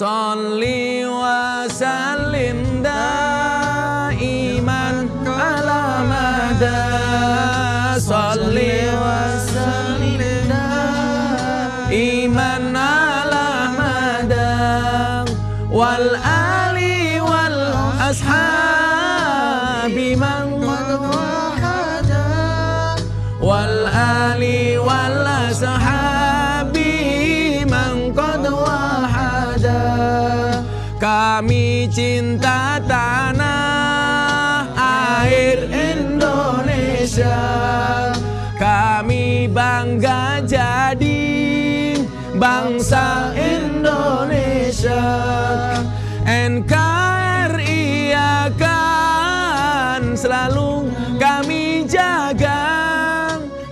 Sholli wa sallim daiman ala mada. Sholli wa sallim daiman ala mada. Wal ali wal ashabi man qad wahada. Wal ali wal ashabi man qad wahada. Kami cinta tanah air Indonesia. Kami bangga jadi bangsa Indonesia. NKRI akan selalu kami jaga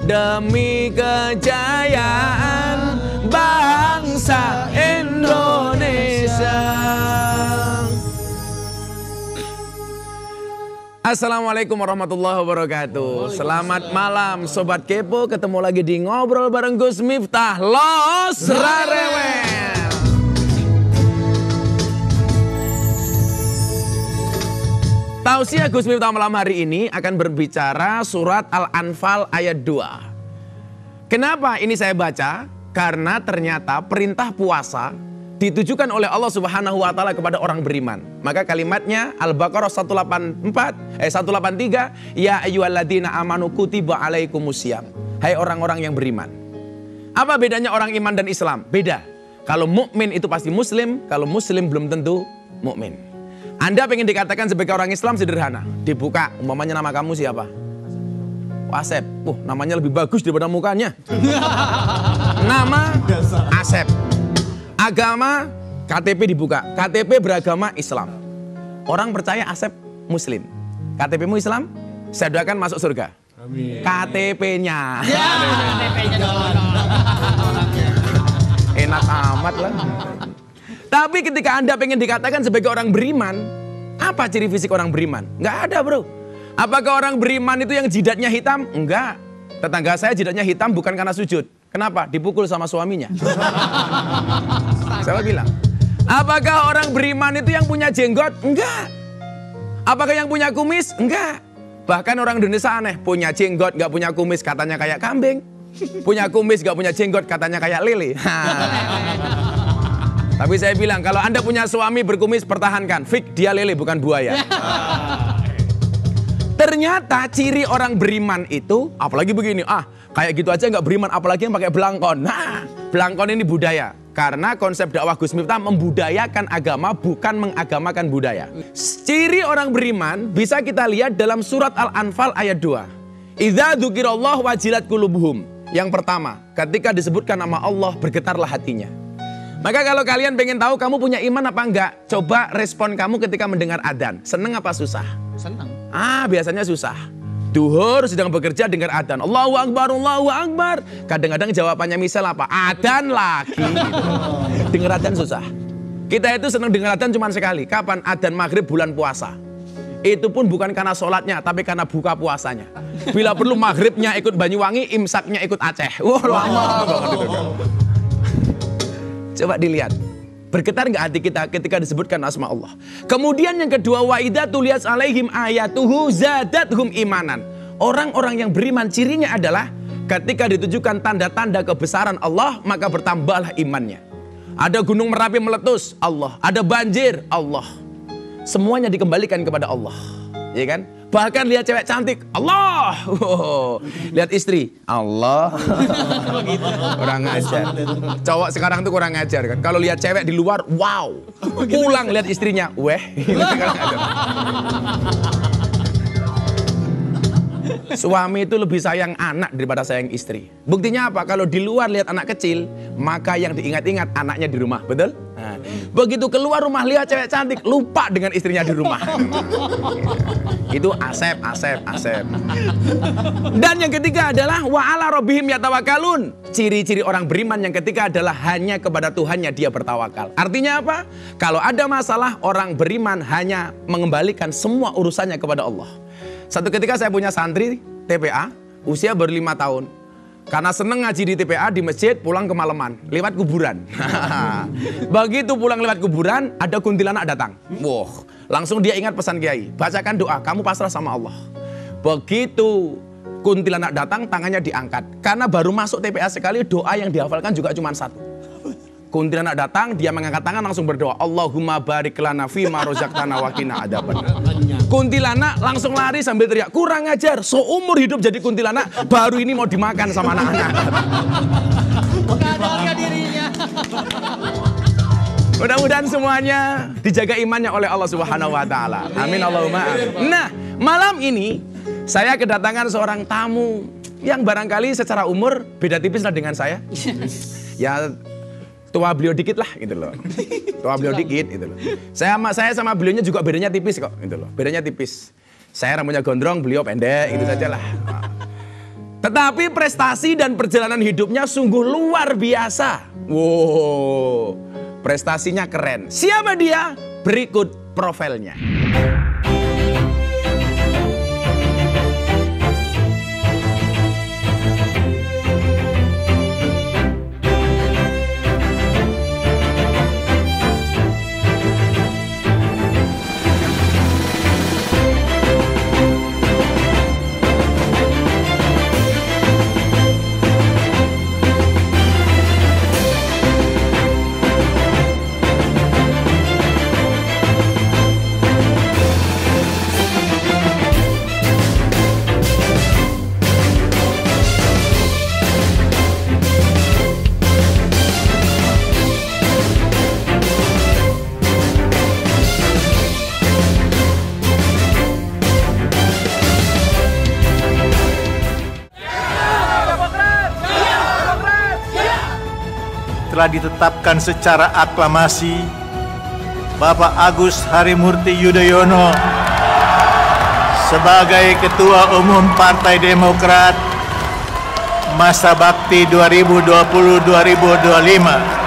demi kejayaan bangsa Indonesia. Assalamualaikum warahmatullahi wabarakatuh. Selamat malam Sobat Kepo. Ketemu lagi di Ngobrol bareng Gus Miftah. Los Rarewel. Tausiah Gus Miftah malam hari ini akan berbicara surat Al-Anfal ayat 2. Kenapa ini saya baca? Karena ternyata perintah puasa ditujukan oleh Allah Subhanahu wa taala kepada orang beriman. Maka kalimatnya Al-Baqarah 183, ya ayyuhalladzina amanu kutiba alaikumusiyam. Hai orang-orang yang beriman. Apa bedanya orang iman dan Islam? Beda. Kalau mukmin itu pasti muslim, kalau muslim belum tentu mukmin. Anda pengen dikatakan sebagai orang Islam sederhana. Dibuka, umpamanya nama kamu siapa? Asep. Namanya lebih bagus daripada mukanya. Nama Asep. Agama KTP dibuka. KTP beragama Islam. Orang percaya Asep muslim. KTP-mu Islam? Saya doakan masuk surga. Amin. KTP-nya. Ya, KTP-nya enak amat lah. Tapi ketika Anda pengen dikatakan sebagai orang beriman, apa ciri fisik orang beriman? Nggak ada, bro. Apakah orang beriman itu yang jidatnya hitam? Enggak. Tetangga saya jidatnya hitam bukan karena sujud. Kenapa? Dipukul sama suaminya. Saya bilang, apakah orang beriman itu yang punya jenggot? Enggak. Apakah yang punya kumis? Enggak. Bahkan orang Indonesia aneh, punya jenggot gak punya kumis katanya kayak kambing. Punya kumis gak punya jenggot katanya kayak lele. Tapi saya bilang, kalau Anda punya suami berkumis, pertahankan. Fik, dia lele bukan buaya. Ternyata ciri orang beriman itu, apalagi begini, kayak gitu aja nggak beriman, apalagi yang pakai belangkon. Nah, belangkon ini budaya. Karena konsep dakwah Gus Miftah membudayakan agama, bukan mengagamakan budaya. Ciri orang beriman bisa kita lihat dalam surat Al-Anfal ayat 2. Idza dzukirallahu wajilat qulubuhum. Yang pertama, ketika disebutkan nama Allah, bergetarlah hatinya. Maka kalau kalian pengen tahu kamu punya iman apa enggak, coba respon kamu ketika mendengar adzan. Seneng apa susah? Seneng. Biasanya susah. Duhur sedang bekerja dengar adzan. Allahu Akbar, Allahu Akbar. Kadang-kadang jawabannya misal apa? Adzan lagi. Gitu. Dengar adzan susah. Kita itu senang dengar adzan cuma sekali. Kapan? Adzan maghrib bulan puasa. Itu pun bukan karena sholatnya, tapi karena buka puasanya. Bila perlu maghribnya ikut Banyuwangi, imsaknya ikut Aceh. Wah, lama banget itu. Coba dilihat. Bergetar nggak hati kita ketika disebutkan asma Allah? Kemudian yang kedua, wa idza tuliyat alaihim ayatuhu zadatuhum imanan. Orang-orang yang beriman cirinya adalah ketika ditujukan tanda-tanda kebesaran Allah, maka bertambahlah imannya. Ada gunung Merapi meletus, Allah. Ada banjir, Allah. Semuanya dikembalikan kepada Allah, ya kan? Bahkan lihat cewek cantik, Allah. Lihat istri, Allah. Kurang ajar. Cowok sekarang tuh kurang ajar kan. Kalau lihat cewek di luar, wow. Pulang lihat istrinya, weh. Suami itu lebih sayang anak daripada sayang istri. Buktinya apa? Kalau di luar lihat anak kecil, maka yang diingat-ingat anaknya di rumah, betul? Nah, begitu keluar rumah lihat cewek cantik, lupa dengan istrinya di rumah. Itu Asep. Dan yang ketiga adalah wa ala rabbihim yatawakkalun. Ciri-ciri orang beriman yang ketiga adalah hanya kepada Tuhannya dia bertawakal. Artinya apa? Kalau ada masalah, orang beriman hanya mengembalikan semua urusannya kepada Allah. Satu ketika saya punya santri TPA, usia baru 5 tahun. Karena seneng ngaji di TPA, di masjid, pulang kemalaman, lewat kuburan. Begitu pulang lewat kuburan, ada kuntilanak datang. Wah, langsung dia ingat pesan Kiai, bacakan doa, kamu pasrah sama Allah. Begitu kuntilanak datang, tangannya diangkat. Karena baru masuk TPA sekali, doa yang dihafalkan juga cuma satu. Kuntilanak datang, dia mengangkat tangan langsung berdoa, Allahumma barik lana fima rozaqtana wa qina adzabannar. Kuntilanak langsung lari sambil teriak, kurang ajar, seumur hidup jadi kuntilanak, baru ini mau dimakan sama anak-anak. Mengadalkan dirinya. Mudah-mudahan semuanya dijaga imannya oleh Allah Subhanahu wa taala. Amin Allahumma amin. Nah, malam ini saya kedatangan seorang tamu yang barangkali secara umur beda tipis lah dengan saya. Ya tua beliau dikit lah gitu loh. Tua beliau dikit gitu loh. Saya sama beliaunya juga bedanya tipis kok gitu loh. Bedanya tipis. Saya rambutnya gondrong, beliau pendek gitu saja lah. Tetapi prestasi dan perjalanan hidupnya sungguh luar biasa. Wow, prestasinya keren. Siapa dia? Berikut profilnya. Telah ditetapkan secara aklamasi Bapak Agus Harimurti Yudhoyono sebagai Ketua Umum Partai Demokrat masa bakti 2020-2025.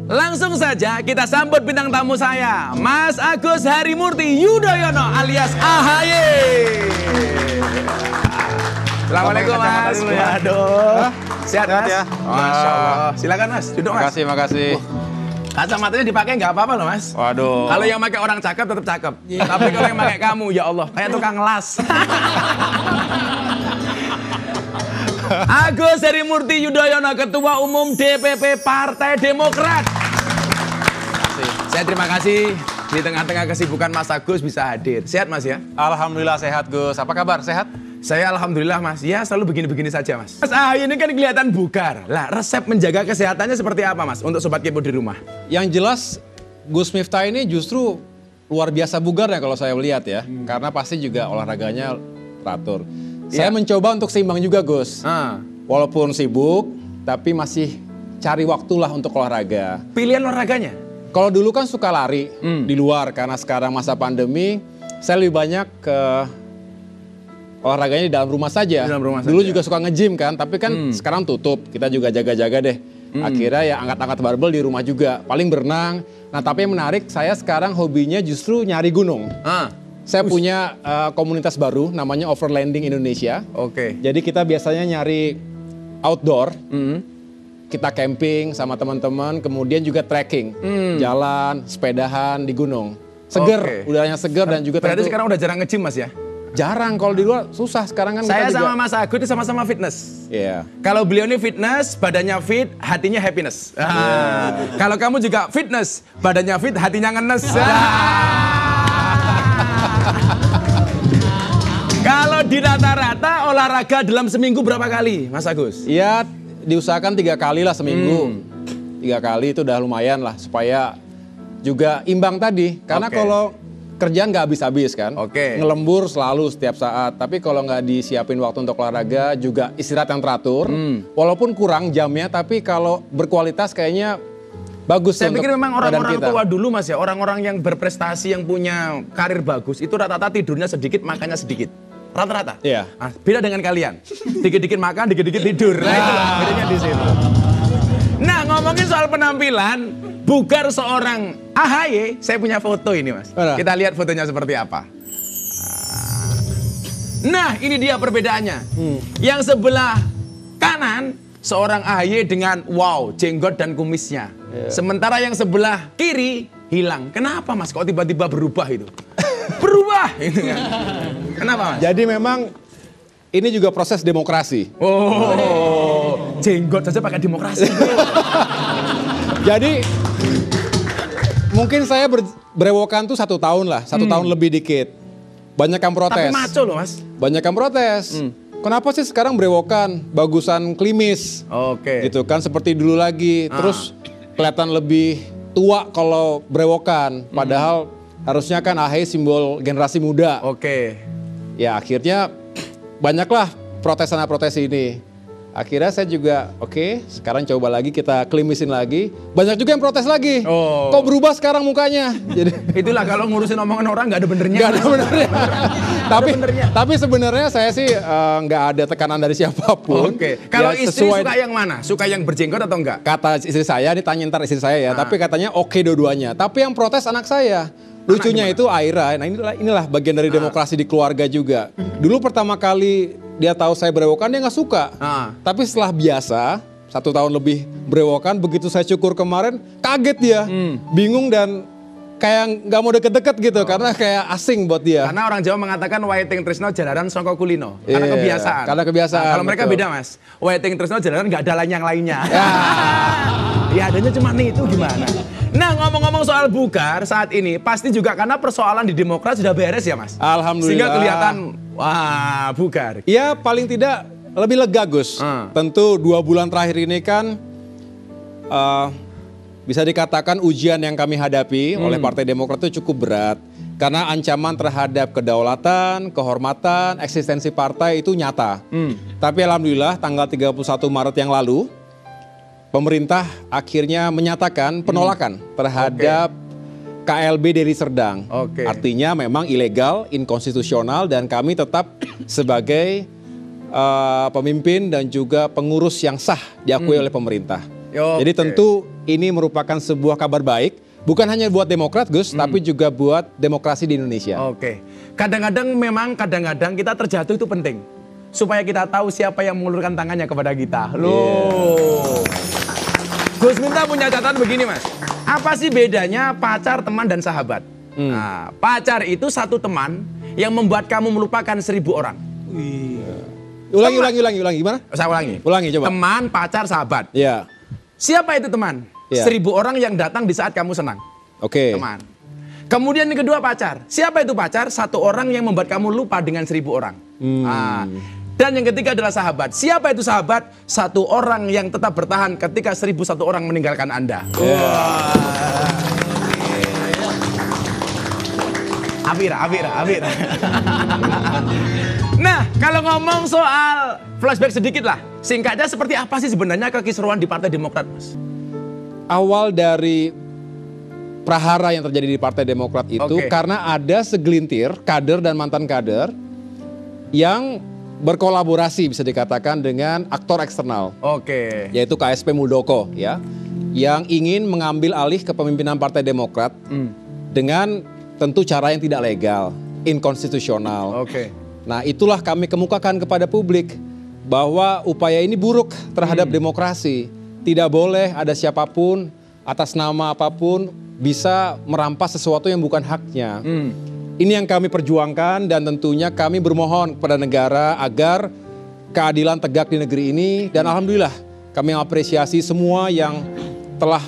Langsung saja kita sambut bintang tamu saya, Mas Agus Harimurti Yudhoyono alias AHY. Assalamualaikum Mas. Waduh, sehat Mas? Ya? Masya Allah. Silakan Mas, duduk Mas. Makasih. Kacamatanya dipakai nggak apa-apa loh Mas. Waduh. Kalau yang pakai orang cakep tetap cakep. Tapi kalau yang pakai kamu, ya Allah, kayak tukang las. Agus Harimurti Yudhoyono, Ketua Umum DPP Partai Demokrat. Saya terima kasih di tengah-tengah kesibukan Mas Agus bisa hadir. Sehat Mas ya? Alhamdulillah sehat Gus. Apa kabar? Sehat? Saya alhamdulillah Mas. Ya selalu begini-begini saja Mas. Mas AHY ini kan kelihatan bugar. Lah resep menjaga kesehatannya seperti apa Mas? Untuk Sobat Kepo di rumah. Yang jelas Gus Miftah ini justru luar biasa bugar ya kalau saya lihat ya. Karena pasti juga olahraganya teratur. Saya mencoba untuk seimbang juga Gus. Walaupun sibuk, tapi masih cari waktulah untuk olahraga. Pilihan olahraganya? Kalau dulu kan suka lari di luar, karena sekarang masa pandemi, saya lebih banyak ke olahraganya di dalam rumah saja. Di dalam rumah dulu saja. juga suka nge-gym kan, tapi kan sekarang tutup. Kita juga jaga-jaga deh. Akhirnya ya angkat-angkat barbel di rumah juga, paling berenang. Nah tapi yang menarik, saya sekarang hobinya justru nyari gunung. Saya punya komunitas baru namanya Overlanding Indonesia. Oke. Jadi kita biasanya nyari outdoor, kita camping sama teman-teman, kemudian juga trekking, jalan, sepedahan di gunung. Seger, Oke. udaranya seger dan juga Berarti tentu sekarang udah jarang nge-gym Mas ya? jarang, kalau di luar susah sekarang kan. Saya kita sama juga, Mas Agus ini sama-sama fitness. Iya. Kalau beliau ini fitness, badannya fit, hatinya happiness. Kalau kamu juga fitness, badannya fit, hatinya ngenes. Kalau di rata-rata olahraga dalam seminggu berapa kali, Mas Agus? Iya, diusahakan 3 kali lah seminggu. 3 kali itu udah lumayan lah supaya juga imbang tadi. Karena Oke. kalau kerjaan nggak habis-habis kan. Oke. Ngelembur selalu setiap saat. Tapi kalau nggak disiapin waktu untuk olahraga juga istirahat yang teratur. Walaupun kurang jamnya, tapi kalau berkualitas kayaknya bagus. Saya untuk pikir memang badan orang-orang kita. tua dulu Mas ya, orang-orang yang berprestasi yang punya karir bagus itu rata-rata tidurnya sedikit, makannya sedikit. rata-rata. Iya. Nah, beda dengan kalian. Dikit-dikit makan, dikit-dikit tidur. Nah, itulah bedanya di situ. Nah, ngomongin soal penampilan, bugar seorang AHY, saya punya foto ini, Mas. Mana? Kita lihat fotonya seperti apa. Nah, ini dia perbedaannya. Yang sebelah kanan, seorang AHY dengan jenggot dan kumisnya. Sementara yang sebelah kiri, hilang. Kenapa, Mas? Kok tiba-tiba berubah itu? Berubah! Gitu kan. Kenapa, Mas? Jadi memang ini juga proses demokrasi. Oh, jenggot saja pakai demokrasi. Jadi mungkin saya berewokan tuh 1 tahun lah, 1 tahun lebih dikit. Banyak yang protes. Tapi maco loh, Mas. Banyak yang protes. Kenapa sih sekarang berewokan? Bagusan klimis. Oke. Gitu kan, seperti dulu lagi. Terus kelihatan lebih tua kalau berewokan. Padahal harusnya kan AHY simbol generasi muda. Oke. Ya akhirnya banyaklah protes sana protes ini. Akhirnya saya juga sekarang coba lagi kita klimisin lagi. Banyak juga yang protes lagi. Oh. Kok berubah sekarang mukanya? Jadi Itulah kalau ngurusin omongan orang nggak ada benernya. nggak ada benernya. benernya. Tapi sebenarnya saya sih nggak ada tekanan dari siapapun. Oke. Kalau Ya, istri sesuai suka yang mana? Suka yang berjenggot atau enggak? kata istri saya, ini tanya ntar istri saya ya. Tapi katanya oke dua-duanya. Tapi yang protes anak saya. Lucunya itu Aira. Nah inilah bagian dari demokrasi di keluarga juga. Dulu pertama kali dia tahu saya berewokan, dia nggak suka. Tapi setelah biasa, 1 tahun lebih berewokan, begitu saya cukur kemarin, kaget dia. Bingung dan kayak nggak mau deket-deket gitu, karena kayak asing buat dia. Karena orang Jawa mengatakan Waiting Tresno jalanan songko kulino. Karena Iya, kebiasaan. karena kebiasaan, Nah, kalau mereka betul. beda, Mas. Waiting Tresno jalanan nggak ada lain yang lainnya. Ya adanya cuma nih, itu gimana? Nah, ngomong-ngomong soal bugar saat ini, pasti juga karena persoalan di Demokrat sudah beres ya, Mas? Alhamdulillah. Sehingga kelihatan, wah, bugar. Ya paling tidak lebih lega, Gus. Tentu 2 bulan terakhir ini kan bisa dikatakan ujian yang kami hadapi oleh Partai Demokrat itu cukup berat. Karena ancaman terhadap kedaulatan, kehormatan, eksistensi partai itu nyata. Tapi alhamdulillah tanggal 31 Maret yang lalu, pemerintah akhirnya menyatakan penolakan terhadap KLB Deli Serdang. Artinya memang ilegal, inkonstitusional, dan kami tetap sebagai pemimpin dan juga pengurus yang sah diakui oleh pemerintah. Jadi tentu ini merupakan sebuah kabar baik, bukan hanya buat Demokrat, Gus, tapi juga buat demokrasi di Indonesia. Kadang-kadang kita terjatuh itu penting. Supaya kita tahu siapa yang mengulurkan tangannya kepada kita. Loh. Gus Miftah punya catatan begini, Mas. Apa sih bedanya pacar, teman, dan sahabat? Nah, pacar itu satu teman yang membuat kamu melupakan 1000 orang. Ulangi, gimana? Saya ulangi. Ulangi coba. Teman, pacar, sahabat. Ya. Siapa itu teman? 1000 orang yang datang di saat kamu senang. Teman. Kemudian yang kedua pacar. Siapa itu pacar? 1 orang yang membuat kamu lupa dengan 1000 orang. Dan yang ketiga adalah sahabat. Siapa itu sahabat? 1 orang yang tetap bertahan ketika 1001 orang meninggalkan Anda. Afira. Nah, kalau ngomong soal flashback sedikit lah. Singkatnya seperti apa sih sebenarnya kekisruhan di Partai Demokrat, Mas? Awal dari prahara yang terjadi di Partai Demokrat itu karena ada segelintir kader dan mantan kader yang berkolaborasi bisa dikatakan dengan aktor eksternal. Yaitu KSP Muldoko ya. Yang ingin mengambil alih kepemimpinan Partai Demokrat dengan tentu cara yang tidak legal, inkonstitusional. Nah, itulah kami kemukakan kepada publik bahwa upaya ini buruk terhadap demokrasi. Tidak boleh ada siapapun atas nama apapun bisa merampas sesuatu yang bukan haknya. Ini yang kami perjuangkan dan tentunya kami bermohon kepada negara agar keadilan tegak di negeri ini. Dan alhamdulillah kami mengapresiasi semua yang telah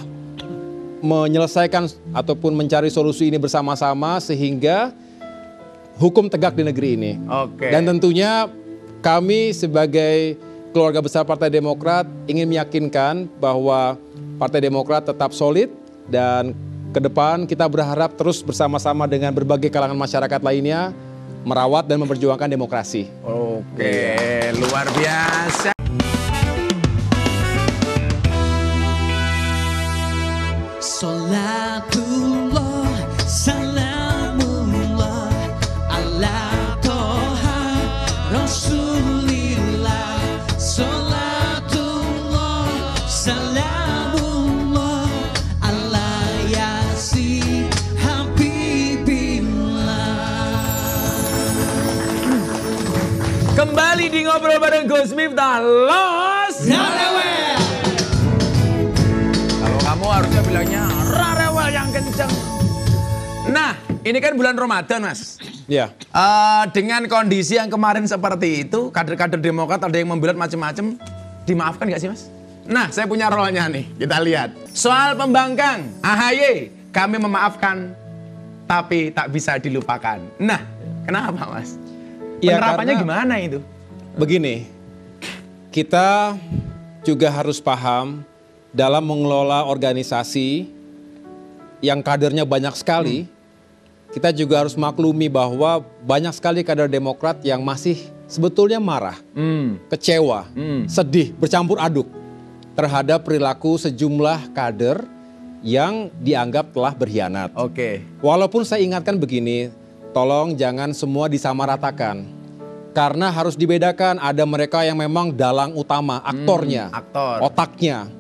menyelesaikan ataupun mencari solusi ini bersama-sama sehingga hukum tegak di negeri ini. Dan tentunya kami sebagai keluarga besar Partai Demokrat ingin meyakinkan bahwa Partai Demokrat tetap solid dan ke depan kita berharap terus bersama-sama dengan berbagai kalangan masyarakat lainnya merawat dan memperjuangkan demokrasi. Luar biasa. Salatullah, salamullah, ala toha Lagi ngobrol bareng Gus Miftah, Los Rarewel. Kalau kamu harusnya bilangnya Rarewel yang kenceng. Nah, ini kan bulan Ramadan, Mas. Ya. Dengan kondisi yang kemarin seperti itu, kader-kader Demokrat ada yang membelat macam-macam, dimaafkan nggak sih, Mas? Nah, saya punya role-nya nih, kita lihat. Soal pembangkang, AHY, kami memaafkan, tapi tak bisa dilupakan. Nah, kenapa, Mas? Ya, Penerapannya karena gimana itu? begini, kita juga harus paham dalam mengelola organisasi yang kadernya banyak sekali, kita juga harus maklumi bahwa banyak sekali kader Demokrat yang masih sebetulnya marah, kecewa, sedih, bercampur aduk terhadap perilaku sejumlah kader yang dianggap telah berkhianat. Oke. Walaupun saya ingatkan begini, tolong jangan semua disamaratakan. Karena harus dibedakan, ada mereka yang memang dalang utama, aktornya, otaknya.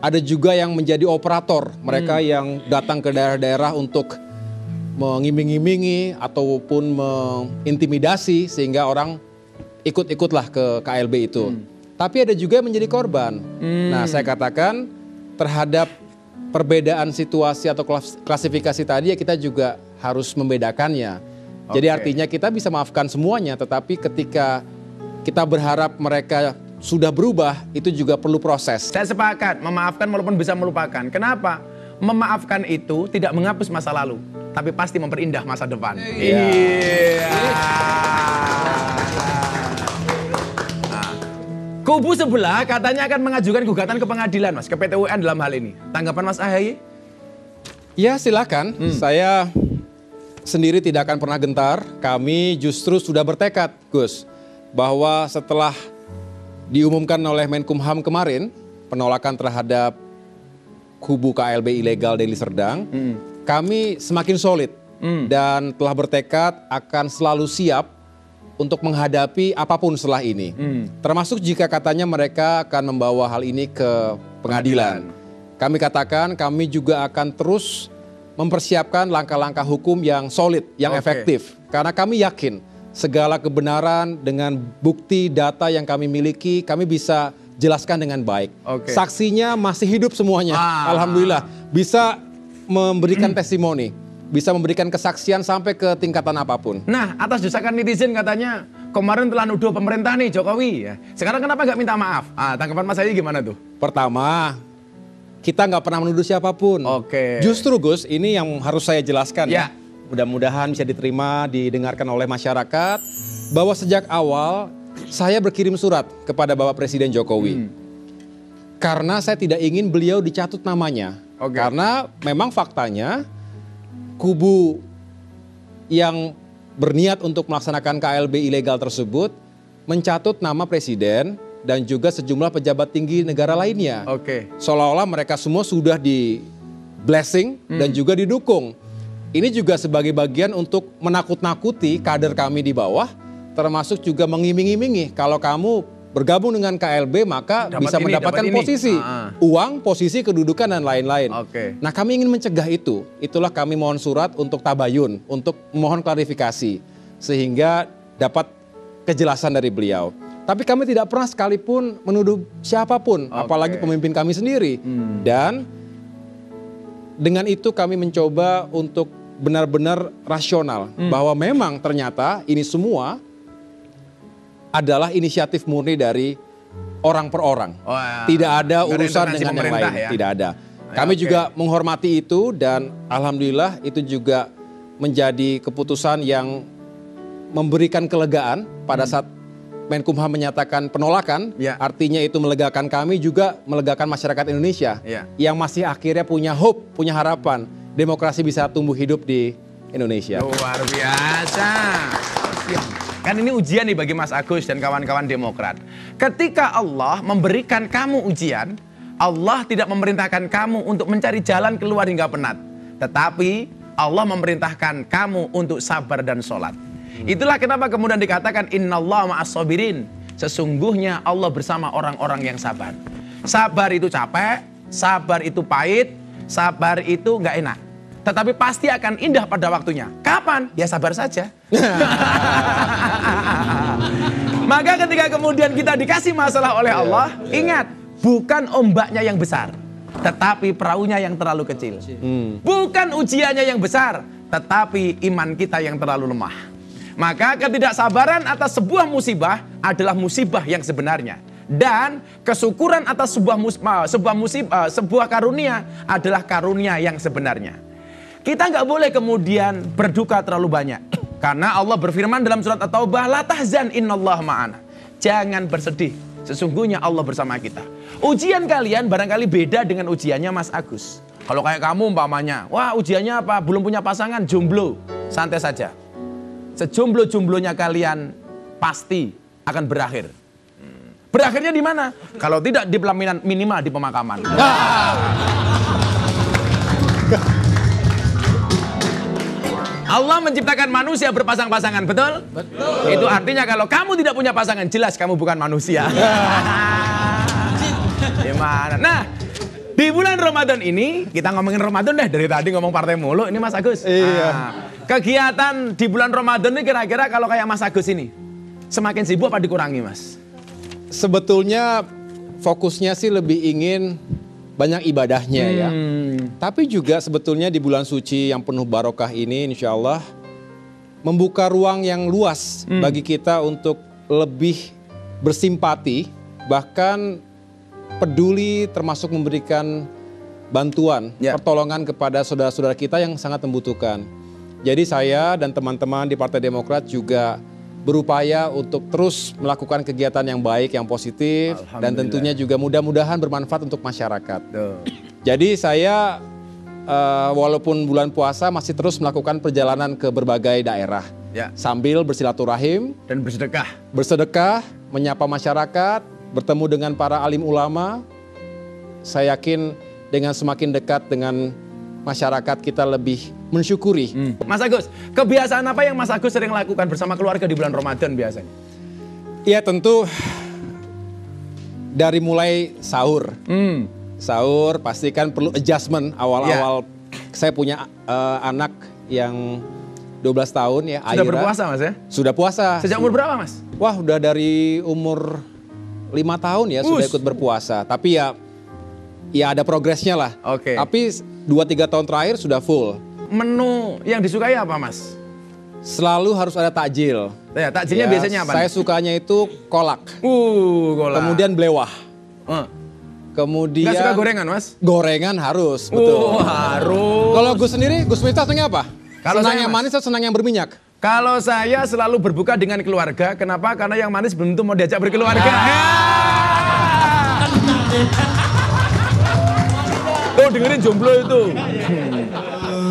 Ada juga yang menjadi operator, mereka yang datang ke daerah-daerah untuk mengiming-imingi ataupun mengintimidasi sehingga orang ikut-ikutlah ke KLB itu. Tapi ada juga yang menjadi korban. Nah, saya katakan terhadap perbedaan situasi atau klasifikasi tadi ya kita juga harus membedakannya. Jadi artinya kita bisa maafkan semuanya, tetapi ketika kita berharap mereka sudah berubah, itu juga perlu proses. Saya sepakat, memaafkan walaupun bisa melupakan. Kenapa? Memaafkan itu tidak menghapus masa lalu, tapi pasti memperindah masa depan. Iya. Nah, kubu sebelah katanya akan mengajukan gugatan ke pengadilan, Mas, ke PT UN dalam hal ini. Tanggapan Mas AHY? Ya silakan, saya sendiri tidak akan pernah gentar. Kami justru sudah bertekad, Gus, bahwa setelah diumumkan oleh Menkumham kemarin penolakan terhadap kubu KLB ilegal Deli Serdang, kami semakin solid dan telah bertekad akan selalu siap untuk menghadapi apapun setelah ini. Termasuk jika katanya mereka akan membawa hal ini ke pengadilan. Kami katakan kami juga akan terus mempersiapkan langkah-langkah hukum yang solid, yang efektif. Karena kami yakin segala kebenaran dengan bukti data yang kami miliki, kami bisa jelaskan dengan baik. Saksinya masih hidup semuanya, alhamdulillah. Bisa memberikan testimoni, bisa memberikan kesaksian sampai ke tingkatan apapun. Nah, atas desakan netizen katanya kemarin telah nuduh pemerintah nih Jokowi. Ya. Sekarang kenapa nggak minta maaf? Tanggapan Mas AHY gimana tuh? Pertama, kita nggak pernah menuduh siapapun. Justru Gus, ini yang harus saya jelaskan ya. Mudah-mudahan bisa diterima, didengarkan oleh masyarakat. Bahwa sejak awal saya berkirim surat kepada Bapak Presiden Jokowi. Karena saya tidak ingin beliau dicatut namanya. Karena memang faktanya kubu yang berniat untuk melaksanakan KLB ilegal tersebut mencatut nama Presiden dan juga sejumlah pejabat tinggi negara lainnya. Seolah-olah mereka semua sudah di blessing dan juga didukung. Ini juga sebagai bagian untuk menakut-nakuti kader kami di bawah, termasuk juga mengiming-imingi kalau kamu bergabung dengan KLB maka bisa mendapatkan posisi, uang, posisi, kedudukan dan lain-lain. Nah, kami ingin mencegah itu. Itulah kami mohon surat untuk tabayun, untuk mohon klarifikasi sehingga dapat kejelasan dari beliau. Tapi kami tidak pernah sekalipun menuduh siapapun, apalagi pemimpin kami sendiri. Dan dengan itu kami mencoba untuk benar-benar rasional. Bahwa memang ternyata ini semua adalah inisiatif murni dari orang per orang. Tidak ada urusan dengan yang lain, ya? Tidak ada. Kami juga menghormati itu dan alhamdulillah itu juga menjadi keputusan yang memberikan kelegaan pada saat Menkumham menyatakan penolakan, artinya itu melegakan kami juga melegakan masyarakat Indonesia yang masih akhirnya punya hope, punya harapan demokrasi bisa tumbuh hidup di Indonesia. Luar biasa. Kan ini ujian nih bagi Mas Agus dan kawan-kawan Demokrat. Ketika Allah memberikan kamu ujian, Allah tidak memerintahkan kamu untuk mencari jalan keluar hingga penat. Tetapi Allah memerintahkan kamu untuk sabar dan sholat. Itulah kenapa kemudian dikatakan innallaha ma'as-sabirin. Sesungguhnya Allah bersama orang-orang yang sabar. Sabar itu capek, sabar itu pahit, sabar itu nggak enak. tetapi pasti akan indah pada waktunya. Kapan? Ya sabar saja. Maka ketika kemudian kita dikasih masalah oleh Allah, ingat, bukan ombaknya yang besar, tetapi perahunya yang terlalu kecil. Bukan ujiannya yang besar, tetapi iman kita yang terlalu lemah. Maka ketidaksabaran atas sebuah musibah adalah musibah yang sebenarnya. Dan kesyukuran atas sebuah karunia adalah karunia yang sebenarnya. Kita nggak boleh kemudian berduka terlalu banyak. Karena Allah berfirman dalam surat At-Taubah, la tahzan innallaha ma'ana. Jangan bersedih, sesungguhnya Allah bersama kita. Ujian kalian barangkali beda dengan ujiannya Mas Agus. Kalau kayak kamu umpamanya, wah ujiannya apa? Belum punya pasangan, jomblo. Santai saja. Sejomblo-jomblonya kalian pasti akan berakhir. Berakhirnya di mana? Kalau tidak di pelaminan, minimal di pemakaman. Allah menciptakan manusia berpasang-pasangan, betul? Betul. Itu artinya kalau kamu tidak punya pasangan, jelas kamu bukan manusia. Gimana? Nah, di bulan Ramadan ini, kita ngomongin Ramadan deh, dari tadi ngomong partai mulu, ini Mas Agus. Iya. Kegiatan di bulan Ramadan ini kira-kira kalau kayak Mas Agus ini, semakin sibuk apa dikurangi, Mas? Sebetulnya fokusnya sih lebih ingin banyak ibadahnya ya. Tapi juga sebetulnya di bulan suci yang penuh barokah ini insya Allah membuka ruang yang luas bagi kita untuk lebih bersimpati, bahkan peduli termasuk memberikan bantuan, pertolongan kepada saudara-saudara kita yang sangat membutuhkan. Jadi saya dan teman-teman di Partai Demokrat juga berupaya untuk terus melakukan kegiatan yang baik, yang positif, dan tentunya juga mudah-mudahan bermanfaat untuk masyarakat. Jadi saya walaupun bulan puasa masih terus melakukan perjalanan ke berbagai daerah, sambil bersilaturahim dan bersedekah. Bersedekah, menyapa masyarakat, bertemu dengan para alim ulama. Saya yakin dengan semakin dekat dengan masyarakat kita lebih mensyukuri. Mas Agus, kebiasaan apa yang Mas Agus sering lakukan bersama keluarga di bulan Ramadan biasanya? Ya tentu dari mulai sahur. Sahur pasti kan perlu adjustment awal-awal. Saya punya anak yang 12 tahun ya, Sudah Aira. berpuasa Mas ya? Sudah puasa. Sejak umur berapa Mas? Wah udah dari umur 5 tahun ya sudah ikut berpuasa. Tapi ya ada progresnya lah. Oke. Tapi 2-3 tahun terakhir sudah full. Menu yang disukai apa Mas? Selalu harus ada takjil. Ya, takjilnya biasanya apa? Saya sukanya itu kolak. Kolak. Kemudian belewah. Kemudian. Nggak suka gorengan Mas? Gorengan harus, betul. Harus. Kalau Gus sendiri, Gus Miftah senangnya apa? Kalau senang saya, yang manis atau senang yang berminyak? Kalau saya selalu berbuka dengan keluarga. Kenapa? Karena yang manis belum tentu mau diajak berkeluarga. Oh dengerin jomblo itu.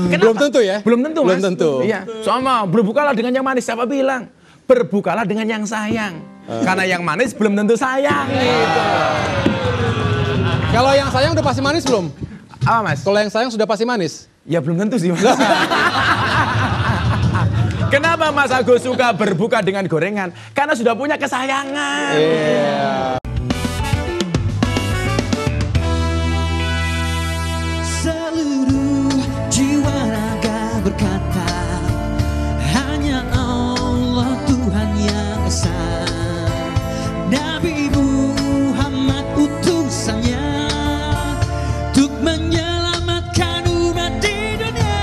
Belum tentu ya? Belum tentu Mas. Belum tentu. Iya. Sama berbukalah dengan yang manis. Siapa bilang? Berbukalah dengan yang sayang. Karena yang manis belum tentu sayang. Gitu. Kalau yang sayang udah pasti manis belum? Apa Mas? Kalau yang sayang sudah pasti manis? Ya belum tentu sih Mas. Kenapa Mas Agus suka berbuka dengan gorengan? Karena sudah punya kesayangan. Iya. Seluruh jiwa raga berkata, hanya Allah Tuhan yang esa. Nabi Muhammad utusannya untuk menyelamatkan umat di dunia.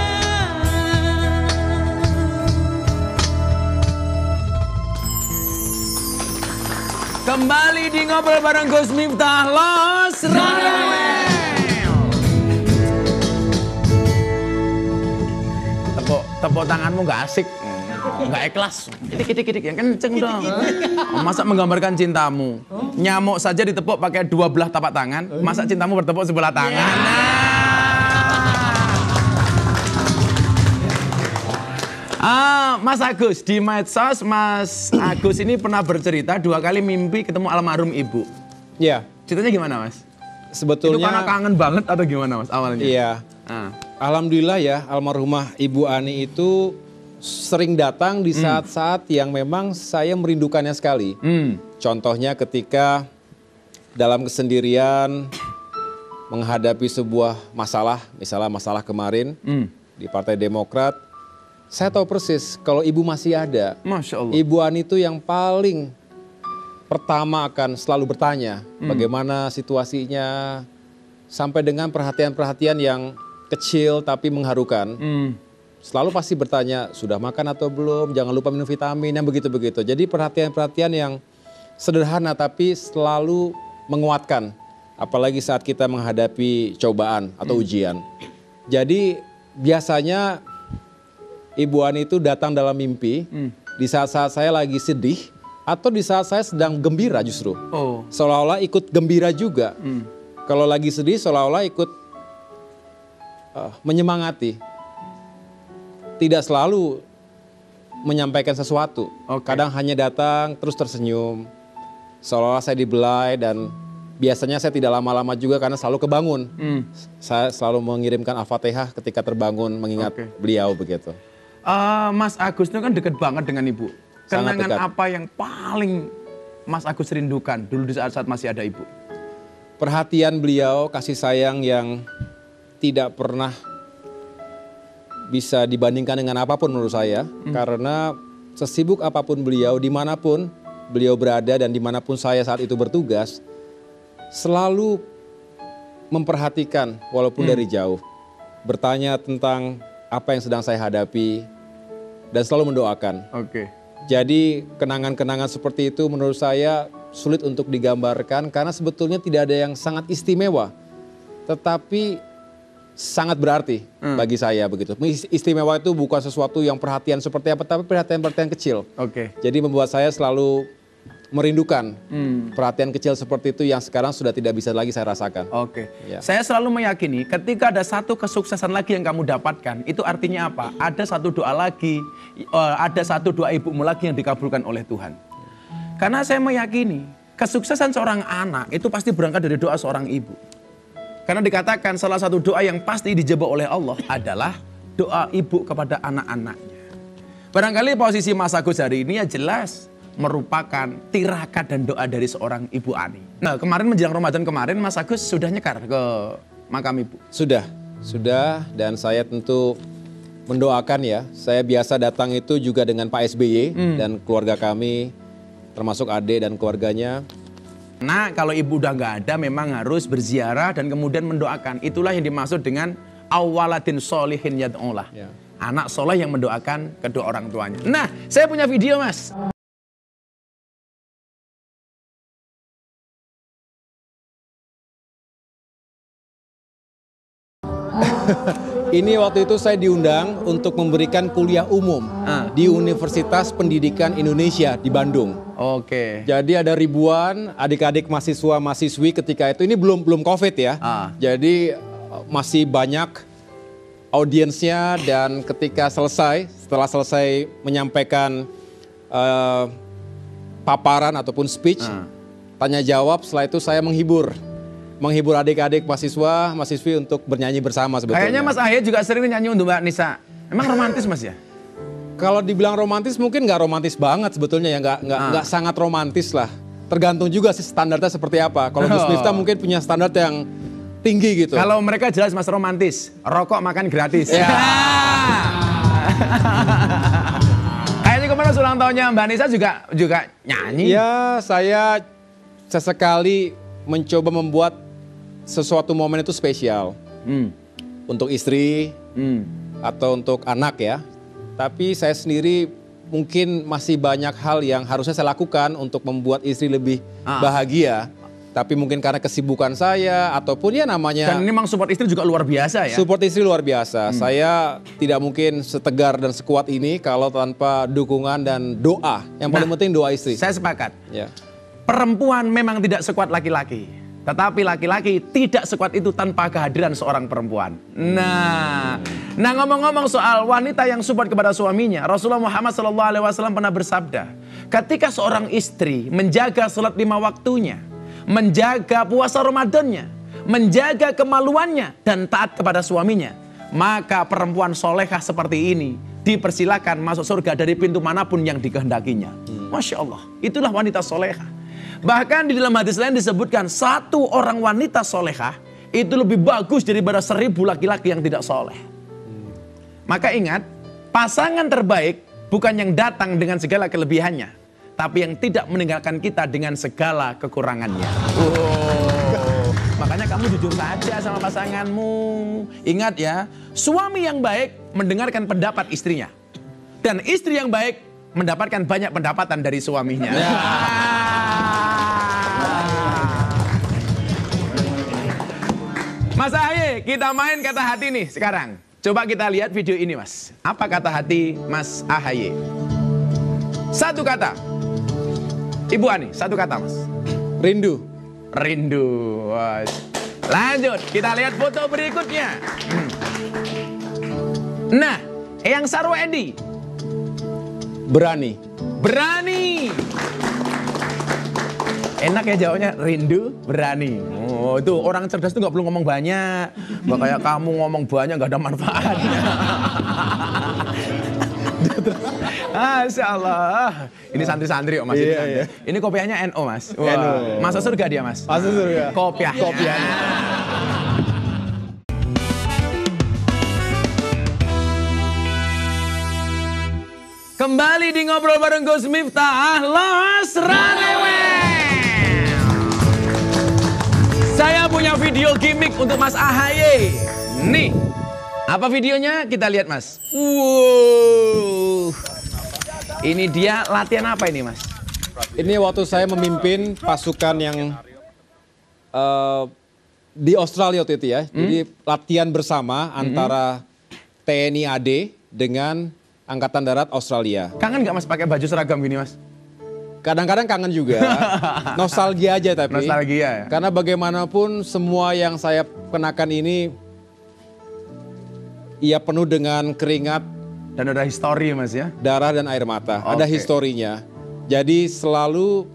Kembali di ngobrol bareng Gus Miftah Los Rawel. Tepuk tanganmu nggak asik, nggak ikhlas. Kitik yang kenceng dong. Masa menggambarkan cintamu? Nyamuk saja ditepuk pakai 2 belah tapak tangan. Masa cintamu bertepuk sebelah tangan? Mas Agus, di medsos Mas Agus ini pernah bercerita 2 kali mimpi ketemu almarhum ibu. Iya. Ceritanya gimana Mas? Sebetulnya. Itu karena kangen banget atau gimana Mas awalnya? Iya. Alhamdulillah ya, almarhumah Ibu Ani itu sering datang di saat-saat yang memang saya merindukannya sekali. Contohnya ketika dalam kesendirian menghadapi sebuah masalah, misalnya masalah kemarin, di Partai Demokrat, saya tahu persis kalau ibu masih ada. Masya Allah. Ibu Ani itu yang paling pertama akan selalu bertanya bagaimana situasinya, sampai dengan perhatian-perhatian yang kecil tapi mengharukan. Selalu pasti bertanya, sudah makan atau belum, jangan lupa minum vitamin, yang begitu-begitu. Jadi perhatian-perhatian yang sederhana tapi selalu menguatkan. Apalagi saat kita menghadapi cobaan atau ujian. Jadi biasanya Ibu Ani itu datang dalam mimpi di saat-saat saya lagi sedih atau di saat saya sedang gembira justru. Seolah-olah ikut gembira juga. Kalau lagi sedih seolah-olah ikut menyemangati. Tidak selalu menyampaikan sesuatu. Kadang hanya datang terus tersenyum. Seolah-olah saya dibelai dan biasanya saya tidak lama-lama juga karena selalu kebangun. Saya selalu mengirimkan Al-Fatihah ketika terbangun mengingat beliau begitu. Mas Agus itu kan deket banget dengan Ibu. Sangat Kenangan dekat. apa yang paling Mas Agus rindukan dulu di saat-saat masih ada Ibu? Perhatian beliau, kasih sayang yang tidak pernah bisa dibandingkan dengan apapun menurut saya. Karena sesibuk apapun beliau, dimanapun beliau berada dan dimanapun saya saat itu bertugas, selalu memperhatikan walaupun dari jauh. Bertanya tentang apa yang sedang saya hadapi dan selalu mendoakan. Jadi kenangan-kenangan seperti itu menurut saya sulit untuk digambarkan karena sebetulnya tidak ada yang sangat istimewa. Tetapi sangat berarti bagi saya begitu. Istimewa itu bukan sesuatu yang perhatian seperti apa, tapi perhatian-perhatian kecil. Jadi membuat saya selalu merindukan perhatian kecil seperti itu yang sekarang sudah tidak bisa lagi saya rasakan. Ya. Saya selalu meyakini ketika ada satu kesuksesan lagi yang kamu dapatkan, itu artinya apa? Ada satu doa lagi, ada satu doa ibumu lagi yang dikabulkan oleh Tuhan. Karena saya meyakini kesuksesan seorang anak itu pasti berangkat dari doa seorang ibu. Karena dikatakan salah satu doa yang pasti dijawab oleh Allah adalah doa ibu kepada anak-anaknya. Barangkali posisi Mas Agus hari ini ya jelas merupakan tirakat dan doa dari seorang Ibu Ani. Nah, kemarin menjelang Ramadan kemarin Mas Agus sudah nyekar ke makam Ibu? Sudah dan saya tentu mendoakan ya. Saya biasa datang itu juga dengan Pak SBY dan keluarga kami, termasuk adik dan keluarganya. Nah, kalau ibu udah nggak ada memang harus berziarah dan kemudian mendoakan. Itulah yang dimaksud dengan awaladin solihin yad'ulah. Anak soleh yang mendoakan kedua orang tuanya. Nah, saya punya video Mas. Ini waktu itu saya diundang untuk memberikan kuliah umum di Universitas Pendidikan Indonesia di Bandung. Jadi ada ribuan adik-adik mahasiswa-mahasiswi ketika itu, ini belum COVID ya. Jadi masih banyak audiensnya dan ketika setelah selesai menyampaikan paparan ataupun speech, tanya jawab, setelah itu saya menghibur adik-adik mahasiswi untuk bernyanyi bersama sebetulnya. Kayaknya Mas Ahy juga sering nyanyi untuk Mbak Nisa. Emang romantis Mas ya? Kalau dibilang romantis mungkin nggak romantis banget sebetulnya ya, nggak sangat romantis lah. Tergantung juga sih standarnya seperti apa. Kalau Gus Miftah mungkin punya standar yang tinggi gitu. Kalau mereka jelas Mas romantis, rokok makan gratis. Kayaknya kemarin ulang tahunnya Mbak Nisa juga nyanyi. Ya, saya sesekali mencoba membuat sesuatu momen itu spesial untuk istri atau untuk anak ya. Tapi saya sendiri mungkin masih banyak hal yang harusnya saya lakukan untuk membuat istri lebih bahagia. Tapi mungkin karena kesibukan saya ataupun ya namanya. Dan ini memang support istri juga luar biasa ya. Support istri luar biasa. Saya tidak mungkin setegar dan sekuat ini kalau tanpa dukungan dan doa. Yang paling penting doa istri. Saya sepakat. Ya. Perempuan memang tidak sekuat laki-laki. Tetapi laki-laki tidak sekuat itu tanpa kehadiran seorang perempuan. Nah ngomong-ngomong soal wanita yang support kepada suaminya, Rasulullah Muhammad SAW pernah bersabda, ketika seorang istri menjaga sholat 5 waktunya, menjaga puasa Ramadannya, menjaga kemaluannya dan taat kepada suaminya, maka perempuan solehah seperti ini dipersilakan masuk surga dari pintu manapun yang dikehendakinya. Masya Allah, itulah wanita solehah. Bahkan di dalam hadis lain disebutkan satu orang wanita solehah itu lebih bagus daripada 1000 laki-laki yang tidak soleh. Maka ingat, pasangan terbaik bukan yang datang dengan segala kelebihannya, tapi yang tidak meninggalkan kita dengan segala kekurangannya. Makanya kamu jujur saja sama pasanganmu. Ingat ya, suami yang baik mendengarkan pendapat istrinya. Dan istri yang baik mendapatkan banyak pendapatan dari suaminya. Mas Ahaye, kita main kata hati nih sekarang. Coba kita lihat video ini, Mas. Apa kata hati Mas Ahaye? Satu kata. Ibu Ani, satu kata, Mas. Rindu. Rindu. Lanjut, kita lihat foto berikutnya. Nah, Eyang Sarwedi. Berani. Berani. Enak ya jawabnya, rindu, berani. Oh, itu orang cerdas tuh nggak perlu ngomong banyak. Nggak kayak kamu ngomong banyak nggak ada manfaatnya. Masya Allah. Ini santri-santri kok Mas. Iya. Ini kopiahnya NO Mas. Wah. Masuk surga dia Mas. Masuk surga. Kopiahnya. Kembali di Ngobrol Bareng Gus Miftah, Los Ranewel. Saya punya video gimmick untuk Mas Ahaye. Nih, apa videonya? Kita lihat Mas. Wow. Ini dia latihan apa ini Mas? Ini waktu saya memimpin pasukan yang di Australia waktu itu ya. Jadi latihan bersama antara TNI AD dengan Angkatan Darat Australia. Kangen nggak Mas pakai baju seragam gini Mas? Kadang-kadang kangen juga, nostalgia aja tapi. Nostalgia ya? Karena bagaimanapun semua yang saya kenakan ini, ia penuh dengan keringat. Dan ada histori Mas ya? Darah dan air mata, ada historinya. Jadi selalu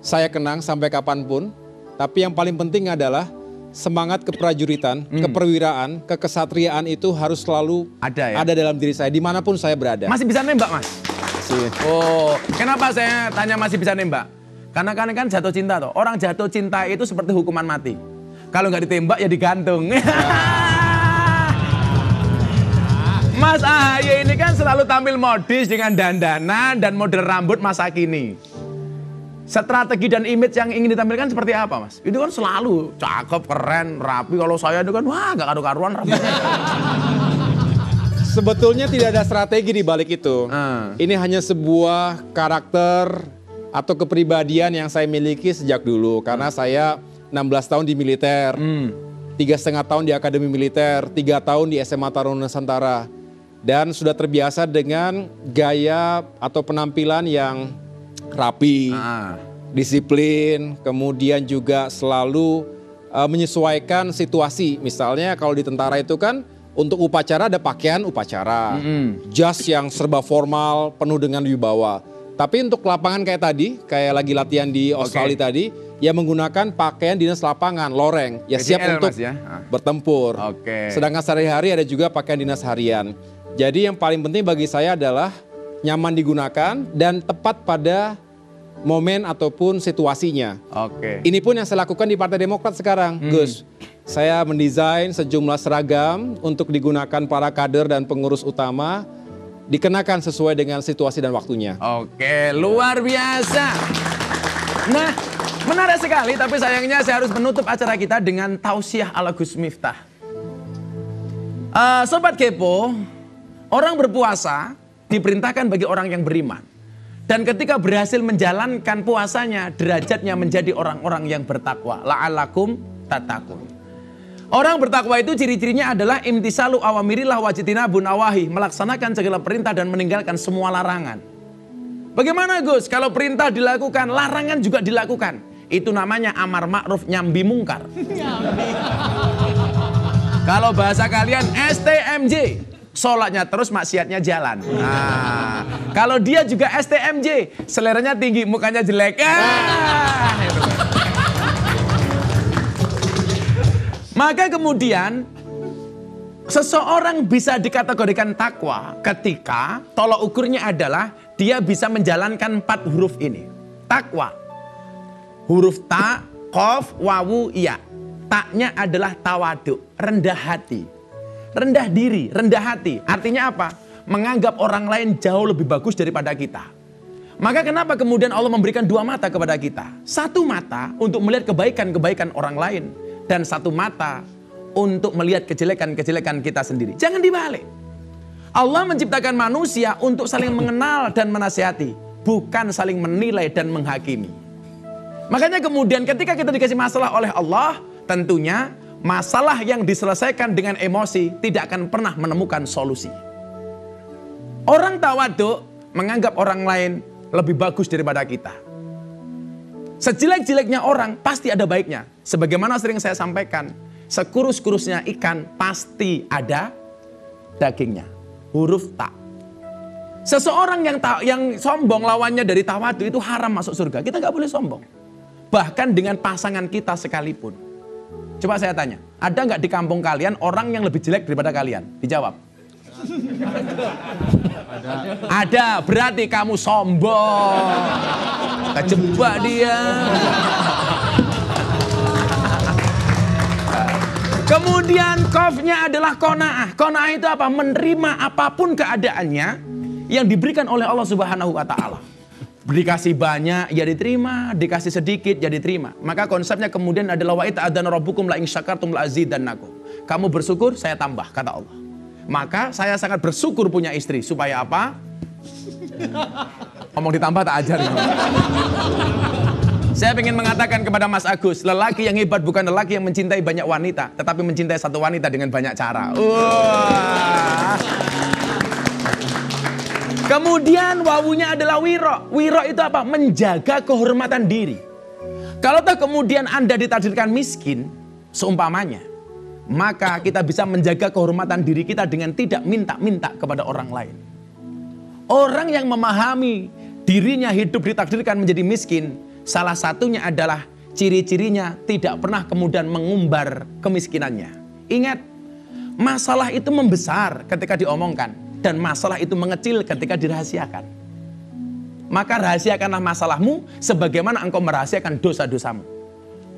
saya kenang sampai kapanpun, tapi yang paling penting adalah semangat keprajuritan, keperwiraan, kekesatriaan itu harus selalu ada dalam diri saya, dimanapun saya berada. Masih bisa nembak Mas? Oh, kenapa saya tanya masih bisa nembak? Karena kan jatuh cinta toh. Orang jatuh cinta itu seperti hukuman mati. Kalau nggak ditembak ya digantung. Mas Ahaye ini kan selalu tampil modis dengan dandanan dan model rambut masa kini. Strategi dan image yang ingin ditampilkan seperti apa Mas? Itu kan selalu cakep, keren, rapi. Kalau saya itu kan wah nggak karu-karuan rambutnya. Sebetulnya tidak ada strategi di balik itu. Ini hanya sebuah karakter atau kepribadian yang saya miliki sejak dulu. Karena saya 16 tahun di militer, 3,5 tahun di Akademi Militer, 3 tahun di SMA Taruna Nusantara. Dan sudah terbiasa dengan gaya atau penampilan yang rapi, disiplin, kemudian juga selalu menyesuaikan situasi. Misalnya kalau di tentara itu kan untuk upacara ada pakaian upacara, jas yang serba formal, penuh dengan wibawa. Tapi untuk lapangan kayak tadi, kayak lagi latihan di Australia tadi, ya menggunakan pakaian dinas lapangan, loreng, ya siap untuk bertempur. Sedangkan sehari-hari ada juga pakaian dinas harian. Jadi yang paling penting bagi saya adalah nyaman digunakan dan tepat pada momen ataupun situasinya. Ini pun yang saya lakukan di Partai Demokrat sekarang, Gus. Saya mendesain sejumlah seragam untuk digunakan para kader dan pengurus utama, dikenakan sesuai dengan situasi dan waktunya. Oke, luar biasa. Nah, menarik sekali, tapi sayangnya saya harus menutup acara kita dengan tausiah ala Gus Miftah. Sobat Kepo, orang berpuasa diperintahkan bagi orang yang beriman. Dan ketika berhasil menjalankan puasanya, derajatnya menjadi orang-orang yang bertakwa. La'alakum tattaqun. Orang bertakwa itu ciri-cirinya adalah imtisalu awamirillah wajtinabun nawahi, melaksanakan segala perintah dan meninggalkan semua larangan. Bagaimana Gus? Kalau perintah dilakukan, larangan juga dilakukan. Itu namanya amar ma'ruf nyambi mungkar. Kalau bahasa kalian STMJ, sholatnya terus maksiatnya jalan. Nah, kalau dia juga STMJ, seleranya tinggi, mukanya jelek. Maka kemudian seseorang bisa dikategorikan takwa ketika tolok ukurnya adalah dia bisa menjalankan 4 huruf ini. Takwa. Huruf ta, qaf, wawu, ya. Taknya adalah tawadu, rendah hati. Rendah diri, rendah hati. Artinya apa? Menganggap orang lain jauh lebih bagus daripada kita. Maka kenapa kemudian Allah memberikan dua mata kepada kita? Satu mata untuk melihat kebaikan-kebaikan orang lain. Dan satu mata untuk melihat kejelekan-kejelekan kita sendiri. Jangan dibalik. Allah menciptakan manusia untuk saling mengenal dan menasihati. Bukan saling menilai dan menghakimi. Makanya kemudian ketika kita dikasih masalah oleh Allah, tentunya masalah yang diselesaikan dengan emosi tidak akan pernah menemukan solusi. Orang tawaduk menganggap orang lain lebih bagus daripada kita. Sejelek-jeleknya orang pasti ada baiknya. Sebagaimana sering saya sampaikan, sekurus-kurusnya ikan pasti ada dagingnya. Huruf ta. Seseorang yang sombong lawannya dari tawadu itu haram masuk surga. Kita nggak boleh sombong. Bahkan dengan pasangan kita sekalipun. Coba saya tanya, ada nggak di kampung kalian orang yang lebih jelek daripada kalian? Dijawab. Ada, berarti kamu sombong. Kejebak dia. Kemudian kofnya adalah kona'ah. Kona'ah itu apa? Menerima apapun keadaannya yang diberikan oleh Allah Subhanahu wa Ta'ala. Dikasih banyak, ya diterima. Dikasih sedikit, ya diterima. Maka konsepnya kemudian adalah wa ita'adana rabbukum la in syakartum la azidannakum. Kamu bersyukur, saya tambah, kata Allah. Maka saya sangat bersyukur punya istri. Supaya apa? Ngomong ditambah tak ajar. Saya ingin mengatakan kepada Mas Agus, lelaki yang hebat bukan lelaki yang mencintai banyak wanita, tetapi mencintai satu wanita dengan banyak cara. Kemudian wawunya adalah wiro. Wiro itu apa? Menjaga kehormatan diri. Kalau tak kemudian Anda ditakdirkan miskin, seumpamanya, maka kita bisa menjaga kehormatan diri kita dengan tidak minta-minta kepada orang lain. Orang yang memahami dirinya hidup ditakdirkan menjadi miskin, salah satunya adalah ciri-cirinya tidak pernah kemudian mengumbar kemiskinannya. Ingat, masalah itu membesar ketika diomongkan. Dan masalah itu mengecil ketika dirahasiakan. Maka rahasiakanlah masalahmu sebagaimana engkau merahasiakan dosa-dosamu.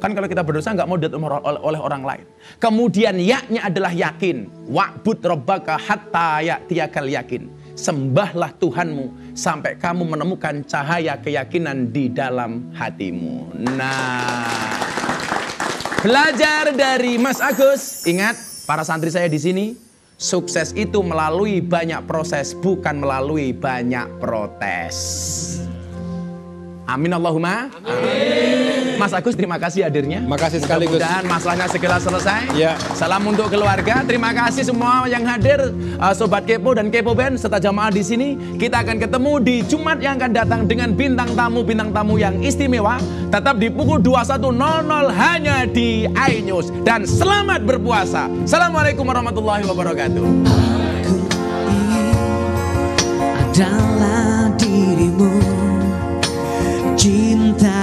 Kan kalau kita berdosa nggak mau dilihat oleh orang lain. Kemudian yaknya adalah yakin. Wa'bud rabbaka hatta ya'tiyakal yakin. Sembahlah Tuhanmu sampai kamu menemukan cahaya keyakinan di dalam hatimu. Nah, belajar dari Mas Agus. Ingat, para santri saya di sini, sukses itu melalui banyak proses, bukan melalui banyak protes. Amin Allahumma. Amin. Mas Agus, terima kasih hadirnya. Makasih sekali Gus. Mudah-mudahan masalahnya segera selesai. Ya. Salam untuk keluarga. Terima kasih semua yang hadir, Sobat Kepo dan Kepo Band serta jamaah di sini. Kita akan ketemu di Jumat yang akan datang dengan bintang tamu yang istimewa. Tetap di pukul 21.00 hanya di iNews. Dan selamat berpuasa. Assalamualaikum warahmatullahi wabarakatuh. Aku ingin adalah dirimu, cinta